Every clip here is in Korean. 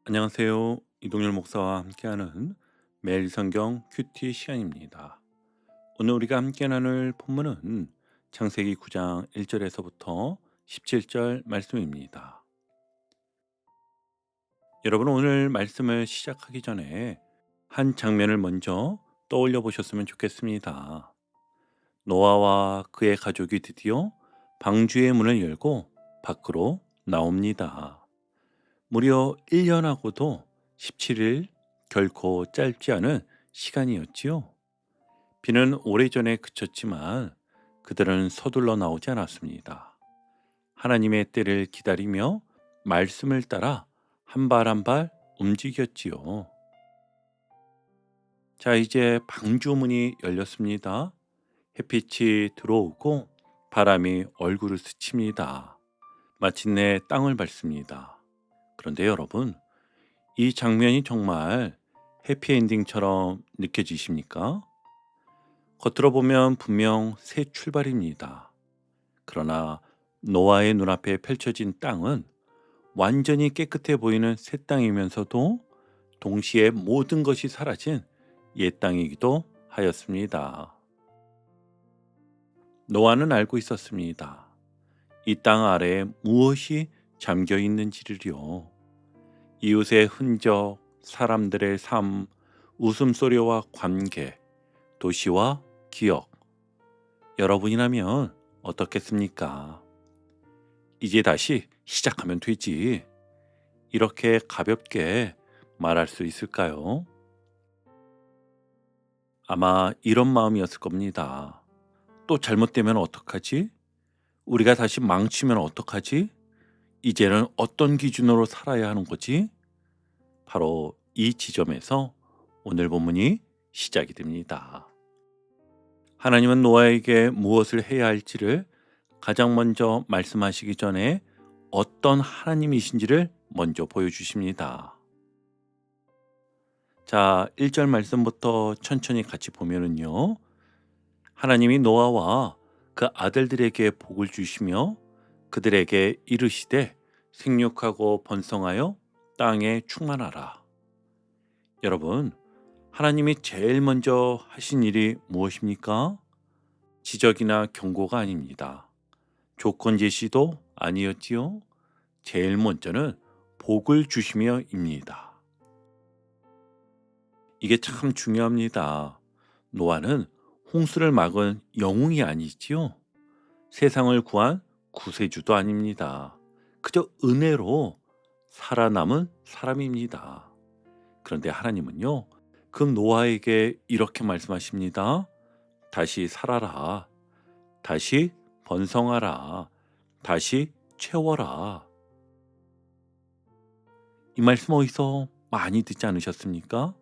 안녕하세요. 이동열 목사와 함께하는 매일 성경 큐티 시간입니다. 오늘 우리가 함께 나눌 본문은 창세기 9장 1절에서부터 17절 말씀입니다. 여러분 오늘 말씀을 시작하기 전에 한 장면을 먼저 떠올려 보셨으면 좋겠습니다. 노아와 그의 가족이 드디어 방주의 문을 열고 밖으로 나옵니다. 무려 1년하고도 17일, 결코 짧지 않은 시간이었지요. 비는 오래전에 그쳤지만 그들은 서둘러 나오지 않았습니다. 하나님의 때를 기다리며 말씀을 따라 한 발 한 발 움직였지요. 자, 이제 방주문이 열렸습니다. 햇빛이 들어오고 바람이 얼굴을 스칩니다. 마침내 땅을 밟습니다. 그런데 여러분, 이 장면이 정말 해피엔딩처럼 느껴지십니까? 겉으로 보면 분명 새 출발입니다. 그러나 노아의 눈앞에 펼쳐진 땅은 완전히 깨끗해 보이는 새 땅이면서도 동시에 모든 것이 사라진 옛 땅이기도 하였습니다. 노아는 알고 있었습니다. 이 땅 아래에 무엇이 잠겨 있는지를요. 이웃의 흔적, 사람들의 삶, 웃음소리와 관계, 도시와 기억. 여러분이라면 어떻겠습니까? 이제 다시 시작하면 되지. 이렇게 가볍게 말할 수 있을까요? 아마 이런 마음이었을 겁니다. 또 잘못되면 어떡하지? 우리가 다시 망치면 어떡하지? 이제는 어떤 기준으로 살아야 하는 거지? 바로 이 지점에서 오늘 본문이 시작이 됩니다. 하나님은 노아에게 무엇을 해야 할지를 가장 먼저 말씀하시기 전에 어떤 하나님이신지를 먼저 보여주십니다. 자, 1절 말씀부터 천천히 같이 보면은요. 하나님이 노아와 그 아들들에게 복을 주시며 그들에게 이르시되 생육하고 번성하여 땅에 충만하라. 여러분, 하나님이 제일 먼저 하신 일이 무엇입니까? 지적이나 경고가 아닙니다. 조건 제시도 아니었지요. 제일 먼저는 복을 주시며입니다. 이게 참 중요합니다. 노아는 홍수를 막은 영웅이 아니지요. 세상을 구한 구세주도 아닙니다. 그저 은혜로 살아남은 사람입니다. 그런데 하나님은요, 그 노아에게 이렇게 말씀하십니다. 다시 살아라. 다시 번성하라. 다시 채워라. 이 말씀 어디서 많이 듣지 않으셨습니까?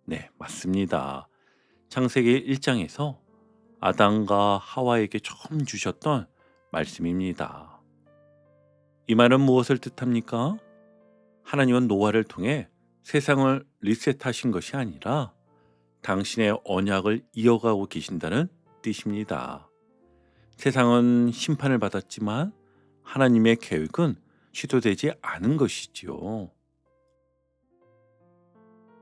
네, 맞습니다. 창세기 1장에서 아담과 하와에게 처음 주셨던 말씀입니다. 이 말은 무엇을 뜻합니까? 하나님은 노아를 통해 세상을 리셋하신 것이 아니라 당신의 언약을 이어가고 계신다는 뜻입니다. 세상은 심판을 받았지만 하나님의 계획은 취소되지 않은 것이지요.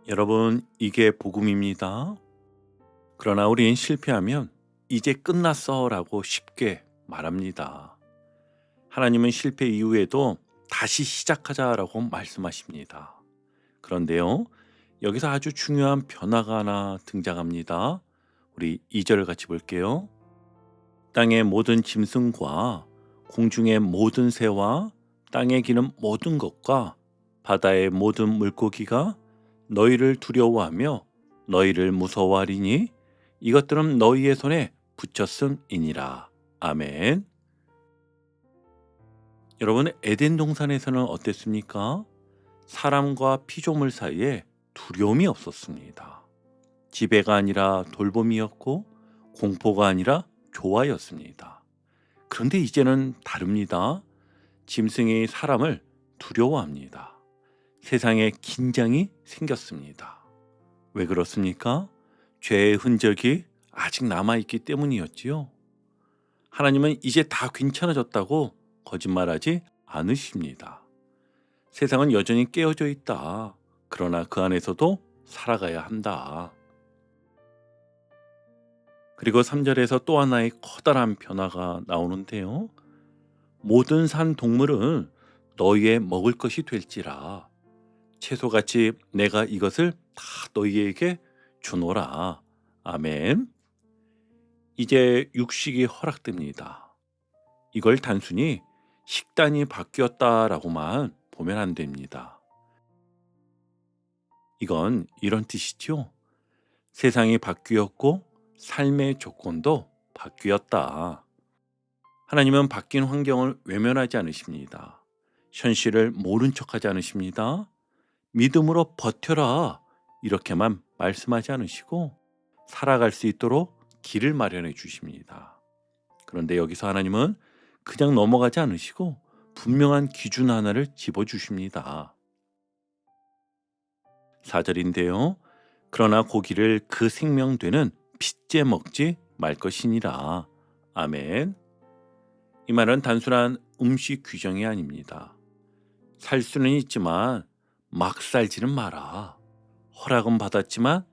여러분, 이게 복음입니다. 그러나 우린 실패하면 이제 끝났어 라고 쉽게 말합니다. 하나님은 실패 이후에도 다시 시작하자라고 말씀하십니다. 그런데요, 여기서 아주 중요한 변화가 하나 등장합니다. 우리 2절을 같이 볼게요. 땅의 모든 짐승과 공중의 모든 새와 땅에 기는 모든 것과 바다의 모든 물고기가 너희를 두려워하며 너희를 무서워하리니 이것들은 너희의 손에 붙였음이니라. 아멘. 여러분, 에덴 동산에서는 어땠습니까? 사람과 피조물 사이에 두려움이 없었습니다. 지배가 아니라 돌봄이었고 공포가 아니라 조화였습니다. 그런데 이제는 다릅니다. 짐승이 사람을 두려워합니다. 세상에 긴장이 생겼습니다. 왜 그렇습니까? 죄의 흔적이 아직 남아있기 때문이었지요. 하나님은 이제 다 괜찮아졌다고 거짓말하지 않으십니다. 세상은 여전히 깨어져 있다. 그러나 그 안에서도 살아가야 한다. 그리고 3절에서 또 하나의 커다란 변화가 나오는데요. 모든 산 동물은 너희의 먹을 것이 될지라. 채소같이 내가 이것을 다 너희에게 주노라. 아멘. 이제 육식이 허락됩니다. 이걸 단순히 식단이 바뀌었다라고만 보면 안 됩니다. 이건 이런 뜻이죠. 세상이 바뀌었고 삶의 조건도 바뀌었다. 하나님은 바뀐 환경을 외면하지 않으십니다. 현실을 모른 척하지 않으십니다. 믿음으로 버텨라 이렇게만 말씀하지 않으시고 살아갈 수 있도록 길을 마련해 주십니다. 그런데 여기서 하나님은 그냥 넘어가지 않으시고 분명한 기준 하나를 집어주십니다. 4절인데요. 그러나 고기를 그 생명되는 핏째 먹지 말 것이니라. 아멘. 이 말은 단순한 음식 규정이 아닙니다. 살 수는 있지만 막 살지는 마라. 허락은 받았지만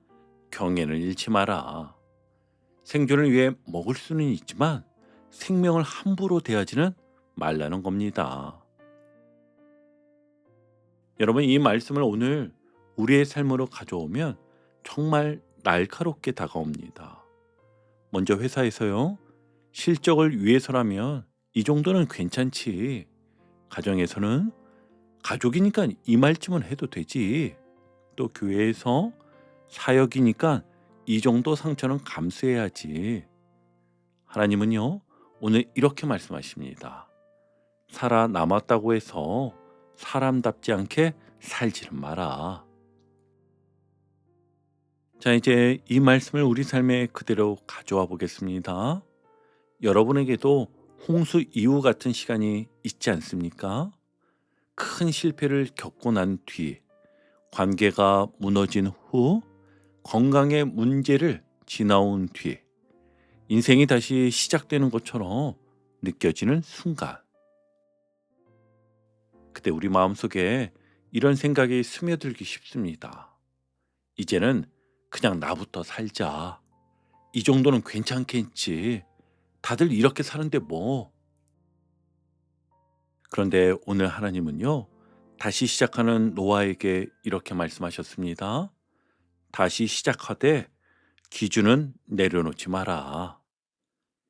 경외는 잃지 마라. 생존을 위해 먹을 수는 있지만 생명을 함부로 대하지는 말라는 겁니다. 여러분, 이 말씀을 오늘 우리의 삶으로 가져오면 정말 날카롭게 다가옵니다. 먼저 회사에서요. 실적을 위해서라면 이 정도는 괜찮지. 가정에서는 가족이니까 이 말쯤은 해도 되지. 또 교회에서 사역이니까 이 정도 상처는 감수해야지. 하나님은요, 오늘 이렇게 말씀하십니다. 살아남았다고 해서 사람답지 않게 살지는 마라. 자, 이제 이 말씀을 우리 삶에 그대로 가져와 보겠습니다. 여러분에게도 홍수 이후 같은 시간이 있지 않습니까? 큰 실패를 겪고 난 뒤, 관계가 무너진 후, 건강의 문제를 지나온 뒤, 인생이 다시 시작되는 것처럼 느껴지는 순간. 그때 우리 마음속에 이런 생각이 스며들기 쉽습니다. 이제는 그냥 나부터 살자. 이 정도는 괜찮겠지. 다들 이렇게 사는데 뭐. 그런데 오늘 하나님은요, 다시 시작하는 노아에게 이렇게 말씀하셨습니다. 다시 시작하되 기준은 내려놓지 마라.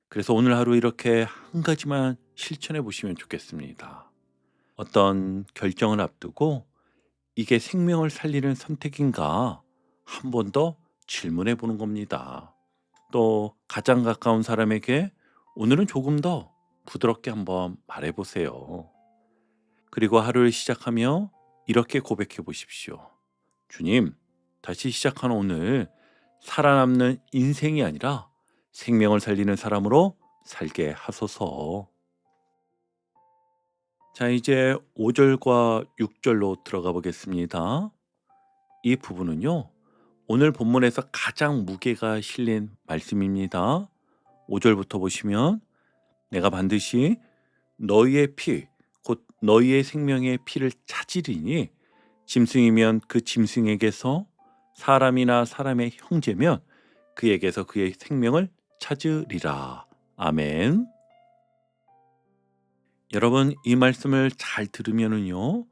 그래서 오늘 하루 이렇게 한 가지만 실천해 보시면 좋겠습니다. 어떤 결정을 앞두고 이게 생명을 살리는 선택인가 한 번 더 질문해 보는 겁니다. 또 가장 가까운 사람에게 오늘은 조금 더 부드럽게 한번 말해 보세요. 그리고 하루를 시작하며 이렇게 고백해 보십시오. 주님, 다시 시작한 오늘 살아남는 인생이 아니라 생명을 살리는 사람으로 살게 하소서. 자, 이제 5절과 6절로 들어가 보겠습니다. 이 부분은요, 오늘 본문에서 가장 무게가 실린 말씀입니다. 5절부터 보시면 내가 반드시 너희의 피, 곧 너희의 생명의 피를 찾으리니 짐승이면 그 짐승에게서 사람이나 사람의 형제면 그에게서 그의 생명을 찾으리라. 아멘. 여러분, 이 말씀을 잘 들으면은요,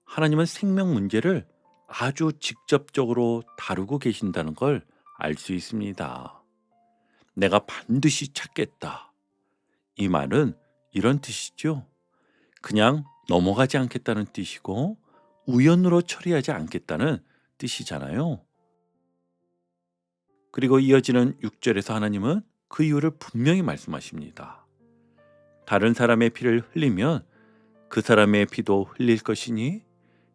하나님은 생명 문제를 아주 직접적으로 다루고 계신다는 걸 알 수 있습니다. 내가 반드시 찾겠다. 이 말은 이런 뜻이죠. 그냥 넘어가지 않겠다는 뜻이고 우연으로 처리하지 않겠다는 뜻이잖아요. 그리고 이어지는 6절에서 하나님은 그 이유를 분명히 말씀하십니다. 다른 사람의 피를 흘리면 그 사람의 피도 흘릴 것이니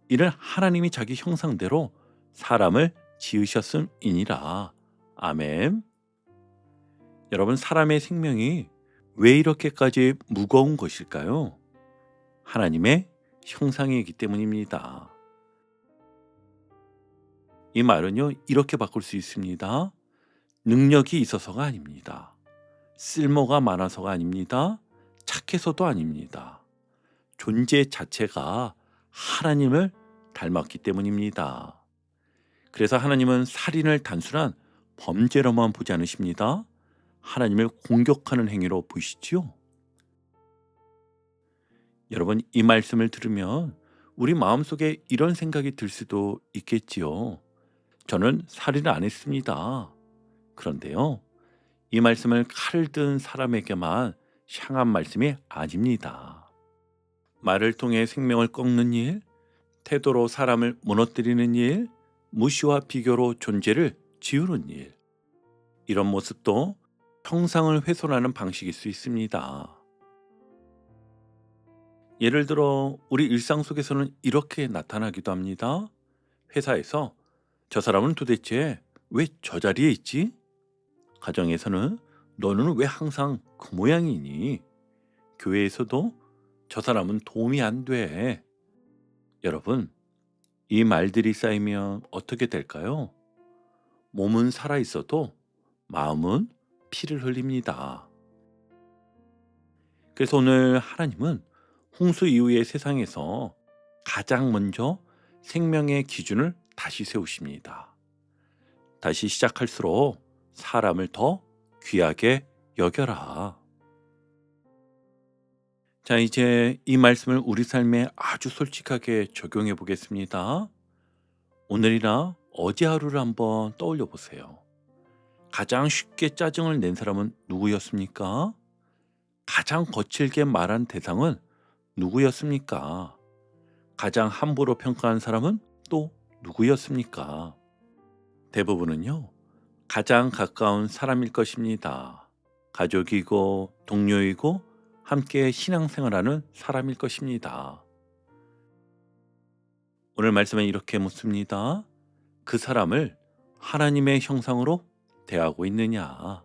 이는 하나님이 자기 형상대로 사람을 지으셨음이니라. 아멘. 여러분, 사람의 생명이 왜 이렇게까지 무거운 것일까요? 하나님의 형상이기 때문입니다. 이 말은요, 이렇게 바꿀 수 있습니다. 능력이 있어서가 아닙니다. 쓸모가 많아서가 아닙니다. 착해서도 아닙니다. 존재 자체가 하나님을 닮았기 때문입니다. 그래서 하나님은 살인을 단순한 범죄로만 보지 않으십니다. 하나님을 공격하는 행위로 보시지요. 여러분, 이 말씀을 들으면 우리 마음속에 이런 생각이 들 수도 있겠지요. 저는 살인을 안 했습니다. 그런데요, 이 말씀을 칼을 든 사람에게만 향한 말씀이 아닙니다. 말을 통해 생명을 꺾는 일, 태도로 사람을 무너뜨리는 일, 무시와 비교로 존재를 지우는 일, 이런 모습도 형상을 훼손하는 방식일 수 있습니다. 예를 들어 우리 일상 속에서는 이렇게 나타나기도 합니다. 회사에서 저 사람은 도대체 왜 저 자리에 있지? 가정에서는 너는 왜 항상 그 모양이니? 교회에서도 저 사람은 도움이 안 돼. 여러분, 이 말들이 쌓이면 어떻게 될까요? 몸은 살아 있어도 마음은 피를 흘립니다. 그래서 오늘 하나님은 홍수 이후의 세상에서 가장 먼저 생명의 기준을 다시 세우십니다. 다시 시작할수록 사람을 더 귀하게 여겨라. 자, 이제 이 말씀을 우리 삶에 아주 솔직하게 적용해 보겠습니다. 오늘이나 어제 하루를 한번 떠올려 보세요. 가장 쉽게 짜증을 낸 사람은 누구였습니까? 가장 거칠게 말한 대상은 누구였습니까? 가장 함부로 평가한 사람은 또 누구였습니까? 대부분은요, 가장 가까운 사람일 것입니다. 가족이고 동료이고 함께 신앙생활하는 사람일 것입니다. 오늘 말씀은 이렇게 묻습니다. 그 사람을 하나님의 형상으로 대하고 있느냐?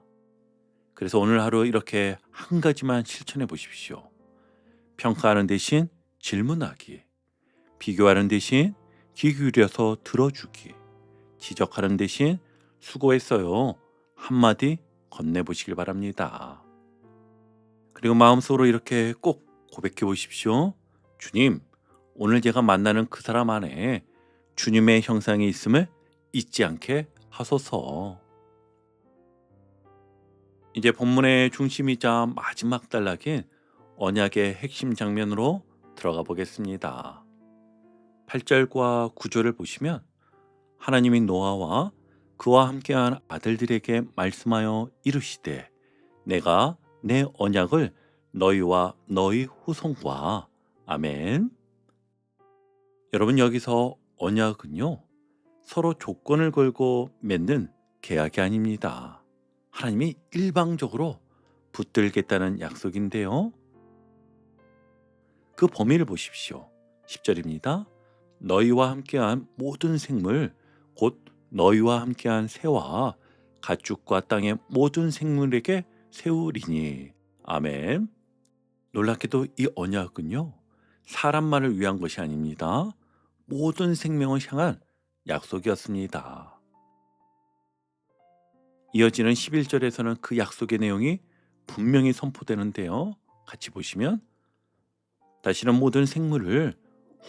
그래서 오늘 하루 이렇게 한 가지만 실천해 보십시오. 평가하는 대신 질문하기, 비교하는 대신 귀 기울여서 들어주기, 지적하는 대신 수고했어요 한마디 건네보시길 바랍니다. 그리고 마음속으로 이렇게 꼭 고백해 보십시오. 주님, 오늘 제가 만나는 그 사람 안에 주님의 형상이 있음을 잊지 않게 하소서. 이제 본문의 중심이자 마지막 단락인 언약의 핵심 장면으로 들어가 보겠습니다. 8절과 9절을 보시면 하나님이 노아와 그와 함께한 아들들에게 말씀하여 이르시되 내가 내 언약을 너희와 너희 후손과 아멘. 여러분, 여기서 언약은요, 서로 조건을 걸고 맺는 계약이 아닙니다. 하나님이 일방적으로 붙들겠다는 약속인데요. 그 범위를 보십시오. 10절입니다. 너희와 함께한 모든 생물 곧 너희와 함께한 새와 가축과 땅의 모든 생물에게 세우리니 아멘. 놀랍게도 이 언약은요, 사람만을 위한 것이 아닙니다. 모든 생명을 향한 약속이었습니다. 이어지는 11절에서는 그 약속의 내용이 분명히 선포되는데요. 같이 보시면 다시는 모든 생물을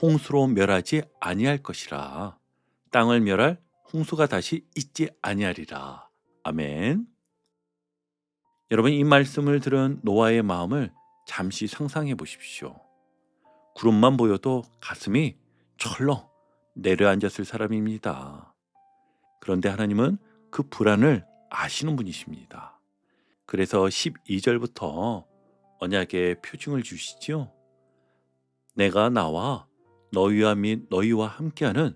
홍수로 멸하지 아니할 것이라 땅을 멸할 홍수가 다시 있지 아니하리라. 아멘. 여러분, 이 말씀을 들은 노아의 마음을 잠시 상상해 보십시오. 구름만 보여도 가슴이 철렁 내려앉았을 사람입니다. 그런데 하나님은 그 불안을 아시는 분이십니다. 그래서 12절부터 언약의 표징을 주시죠. 내가 나와 너희와 및 너희와 함께하는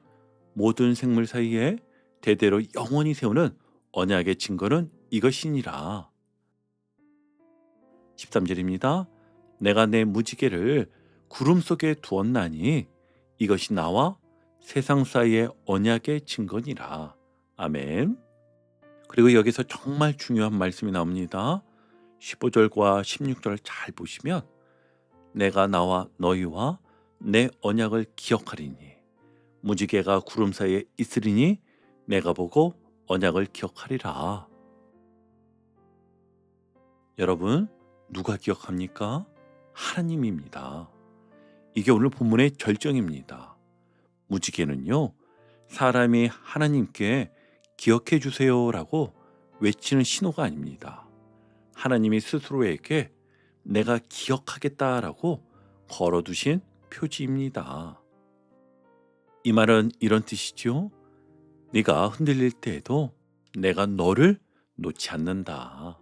모든 생물 사이에 대대로 영원히 세우는 언약의 증거는 이것이니라. 13절입니다. 내가 내 무지개를 구름 속에 두었나니 이것이 나와 세상 사이의 언약의 증거니라. 아멘. 그리고 여기서 정말 중요한 말씀이 나옵니다. 15절과 16절 잘 보시면 내가 나와 너희와 내 언약을 기억하리니 무지개가 구름 사이에 있으리니 내가 보고 언약을 기억하리라. 여러분, 누가 기억합니까? 하나님입니다. 이게 오늘 본문의 절정입니다. 무지개는요, 사람이 하나님께 기억해 주세요라고 외치는 신호가 아닙니다. 하나님이 스스로에게 내가 기억하겠다라고 걸어두신 표지입니다. 이 말은 이런 뜻이죠. 네가 흔들릴 때에도 내가 너를 놓지 않는다.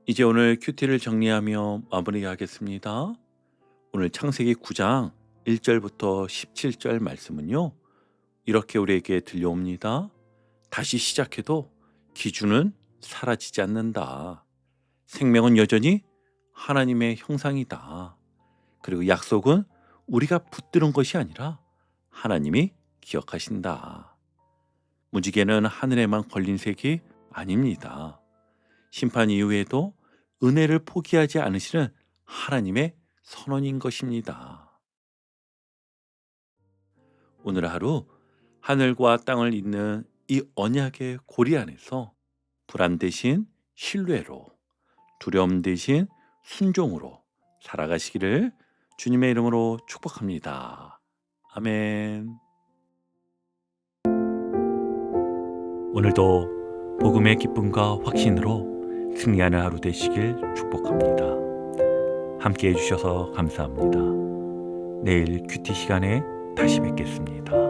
이제 오늘 큐티를 정리하며 마무리하겠습니다. 오늘 창세기 9장 1절부터 17절 말씀은요, 이렇게 우리에게 들려옵니다. 다시 시작해도 기준은 사라지지 않는다. 생명은 여전히 하나님의 형상이다. 그리고 약속은 우리가 붙드는 것이 아니라 하나님이 기억하신다. 무지개는 하늘에만 걸린 색이 아닙니다. 심판 이후에도 은혜를 포기하지 않으시는 하나님의 선언인 것입니다. 오늘 하루 하늘과 땅을 잇는 이 언약의 고리 안에서 불안 대신 신뢰로, 두려움 대신 순종으로 살아가시기를 주님의 이름으로 축복합니다. 아멘. 오늘도 복음의 기쁨과 확신으로 승리하는 하루 되시길 축복합니다. 함께 해주셔서 감사합니다. 내일 큐티 시간에 다시 뵙겠습니다.